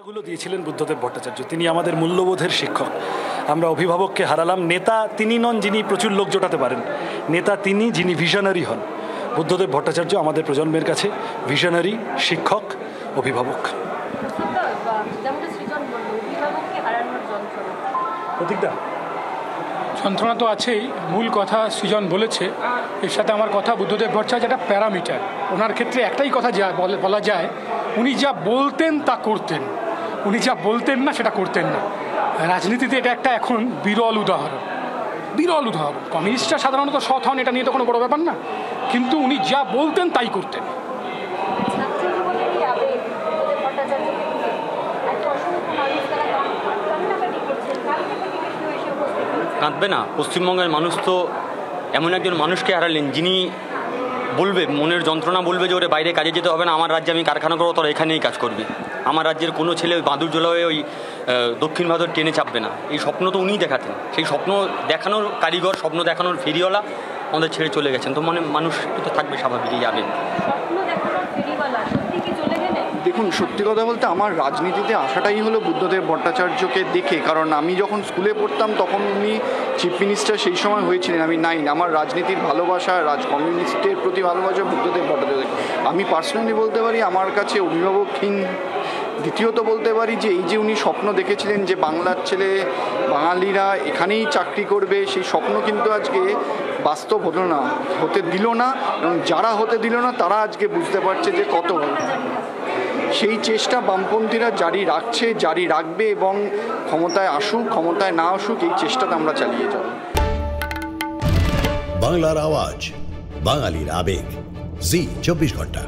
শিক্ষাগুলো দিয়েছিলেন বুদ্ধদেব ভট্টাচার্য। তিনি আমাদের মূল্যবোধের শিক্ষক। আমরা অভিভাবককে হারালাম। নেতা তিনি নন যিনি প্রচুর লোক জোটাতে পারেন, নেতা তিনি যিনি ভিশনারি হন। বুদ্ধদেব ভট্টাচার্য আমাদের প্রজন্মের কাছে ভিশনারি, শিক্ষক, অভিভাবক। প্রতীকদা, যন্ত্রণা তো আছেই, মূল কথা সৃজন বলেছে। এর সাথে আমার কথা, বুদ্ধদেব ভট্টাচার্য একটা প্যারামিটার। ওনার ক্ষেত্রে একটাই কথা বলা যায়, উনি যা বলতেন তা করতেন, উনি যা বলতেন না সেটা করতেন না। রাজনীতিতে এটা একটা এখন বিরল উদাহরণ। কমিউনিস্টরা সাধারণত সৎ হন, এটা নিয়ে তো কোনো বড় ব্যাপার না, কিন্তু উনি যা বলতেন তাই করতেন। কাঁদবে না? পশ্চিমবঙ্গের মানুষ তো এমন একজন মানুষকে হারালেন যিনি বলবে, মনের যন্ত্রণা বলবে যে ওরে বাইরে কাজে যেতে হবে না, আমার রাজ্যে আমি কারখানা করবো, তোরা এখানেই কাজ করবি। আমার রাজ্যের কোনো ছেলে ওই বাঁদুর জোলা হয়ে ওই দক্ষিণ ভারত ট্রেনে চাপবে না। এই স্বপ্ন তো উনিই দেখাতেন। সেই স্বপ্ন দেখানোর কারিগর, স্বপ্ন দেখানোর ফেরিওয়ালা আমাদের ছেড়ে চলে গেছেন। তো মানে মানুষ তো থাকবে স্বাভাবিকই যাবে। দেখুন, সত্যি কথা বলতে আমার রাজনীতিতে আসাটাই হলো বুদ্ধদেব ভট্টাচার্যকে দেখে। কারণ আমি যখন স্কুলে পড়তাম তখন উনি চিফ মিনিস্টার সেই সময় হয়েছিলেন, আমি 9। আমার রাজনীতির ভালোবাসা, কমিউনিস্টের প্রতি ভালোবাসা বুদ্ধদেব ভট্টাচার্য। আমি পার্সোনালি বলতে পারি আমার কাছে অভিভাবকহীন। দ্বিতীয়ত বলতে পারি যে এই যে উনি স্বপ্ন দেখেছিলেন যে বাংলার ছেলে, বাঙালিরা এখানেই চাকরি করবে, সেই স্বপ্ন কিন্তু আজকে বাস্তব হতে দিল না। এবং যারা হতে দিল না তারা আজকে বুঝতে পারছে যে কত। সেই চেষ্টা বামপন্থীরা জারি রাখছে, জারি রাখবে, এবং ক্ষমতায় আসুক, ক্ষমতায় না আসুক, এই চেষ্টাটা আমরা চালিয়ে যাব। বাংলার আওয়াজ, বাঙালির আবেগ, জি 24 ঘন্টা।